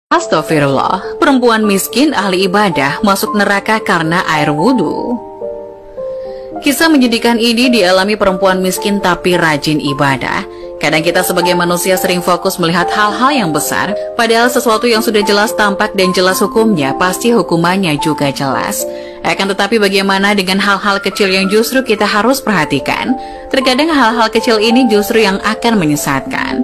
Astagfirullah, perempuan miskin ahli ibadah masuk neraka karena air wudhu. Kisah menyedihkan ini dialami perempuan miskin tapi rajin ibadah. Kadang kita sebagai manusia sering fokus melihat hal-hal yang besar, padahal sesuatu yang sudah jelas tampak dan jelas hukumnya, pasti hukumannya juga jelas. Akan tetapi bagaimana dengan hal-hal kecil yang justru kita harus perhatikan? Terkadang hal-hal kecil ini justru yang akan menyesatkan.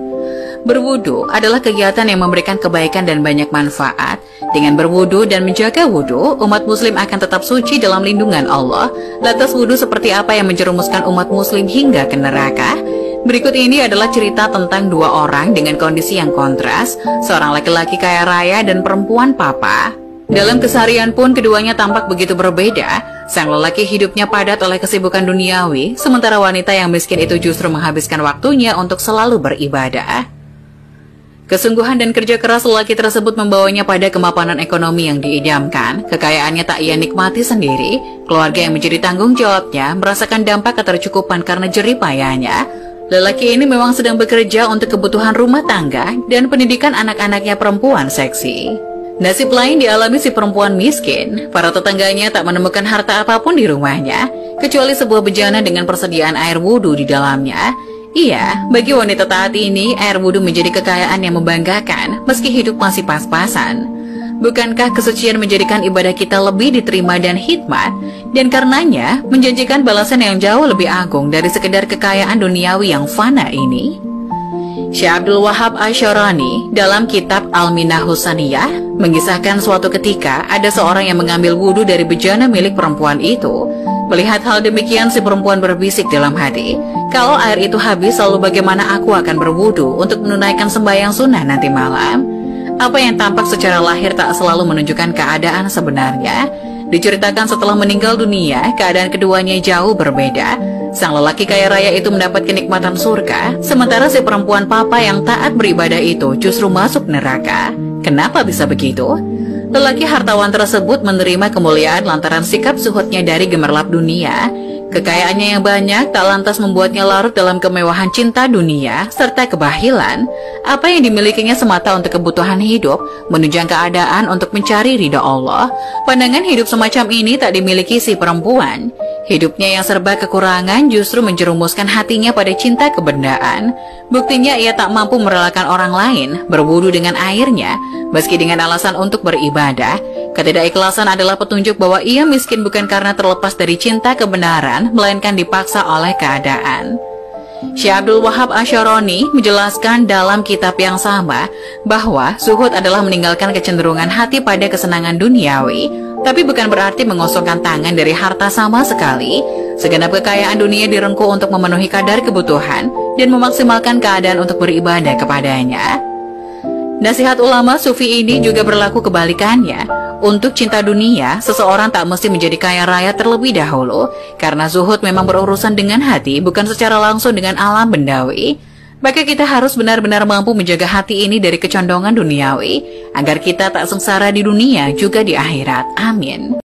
Berwudu adalah kegiatan yang memberikan kebaikan dan banyak manfaat. Dengan berwudu dan menjaga wudu, umat muslim akan tetap suci dalam lindungan Allah. Lantas wudu seperti apa yang menjerumuskan umat muslim hingga ke neraka? Berikut ini adalah cerita tentang dua orang dengan kondisi yang kontras, seorang laki-laki kaya raya dan perempuan papa. Dalam keseharian pun keduanya tampak begitu berbeda. Sang lelaki hidupnya padat oleh kesibukan duniawi, sementara wanita yang miskin itu justru menghabiskan waktunya untuk selalu beribadah. Kesungguhan dan kerja keras lelaki tersebut membawanya pada kemapanan ekonomi yang diidamkan. Kekayaannya tak ia nikmati sendiri. Keluarga yang menjadi tanggung jawabnya merasakan dampak ketercukupan karena jerih payahnya. Lelaki ini memang sedang bekerja untuk kebutuhan rumah tangga dan pendidikan anak-anaknya perempuan seksi. Nasib lain dialami si perempuan miskin. Para tetangganya tak menemukan harta apapun di rumahnya, kecuali sebuah bejana dengan persediaan air wudhu di dalamnya. Iya, bagi wanita taat ini, air wudhu menjadi kekayaan yang membanggakan, meski hidup masih pas-pasan. Bukankah kesucian menjadikan ibadah kita lebih diterima dan hikmat, dan karenanya menjanjikan balasan yang jauh lebih agung dari sekedar kekayaan duniawi yang fana ini? Syekh Abdul Wahab Asy'arani dalam kitab Al-Minah Husaniyah mengisahkan suatu ketika ada seorang yang mengambil wudhu dari bejana milik perempuan itu. Melihat hal demikian, si perempuan berbisik dalam hati, kalau air itu habis, lalu bagaimana aku akan berwudu untuk menunaikan sembahyang sunnah nanti malam? Apa yang tampak secara lahir tak selalu menunjukkan keadaan sebenarnya. Diceritakan setelah meninggal dunia, keadaan keduanya jauh berbeda. Sang lelaki kaya raya itu mendapat kenikmatan surga, sementara si perempuan papa yang taat beribadah itu justru masuk neraka. Kenapa bisa begitu? Lelaki hartawan tersebut menerima kemuliaan lantaran sikap zuhudnya dari gemerlap dunia. Kekayaannya yang banyak tak lantas membuatnya larut dalam kemewahan cinta dunia serta kebahilan. Apa yang dimilikinya semata untuk kebutuhan hidup, menunjang keadaan untuk mencari ridha Allah. Pandangan hidup semacam ini tak dimiliki si perempuan. Hidupnya yang serba kekurangan justru menjerumuskan hatinya pada cinta kebendaan. Buktinya ia tak mampu merelakan orang lain berwudu dengan airnya, meski dengan alasan untuk beribadah. Ketidakikhlasan adalah petunjuk bahwa ia miskin bukan karena terlepas dari cinta kebenaran, melainkan dipaksa oleh keadaan. Syekh Abdul Wahab Asy'arani menjelaskan dalam kitab yang sama bahwa zuhud adalah meninggalkan kecenderungan hati pada kesenangan duniawi, tapi bukan berarti mengosongkan tangan dari harta sama sekali. Segenap kekayaan dunia direngkuh untuk memenuhi kadar kebutuhan dan memaksimalkan keadaan untuk beribadah kepadanya. Nasihat ulama sufi ini juga berlaku kebalikannya. Untuk cinta dunia, seseorang tak mesti menjadi kaya raya terlebih dahulu, karena zuhud memang berurusan dengan hati, bukan secara langsung dengan alam bendawi. Maka kita harus benar-benar mampu menjaga hati ini dari kecondongan duniawi, agar kita tak sengsara di dunia juga di akhirat. Amin.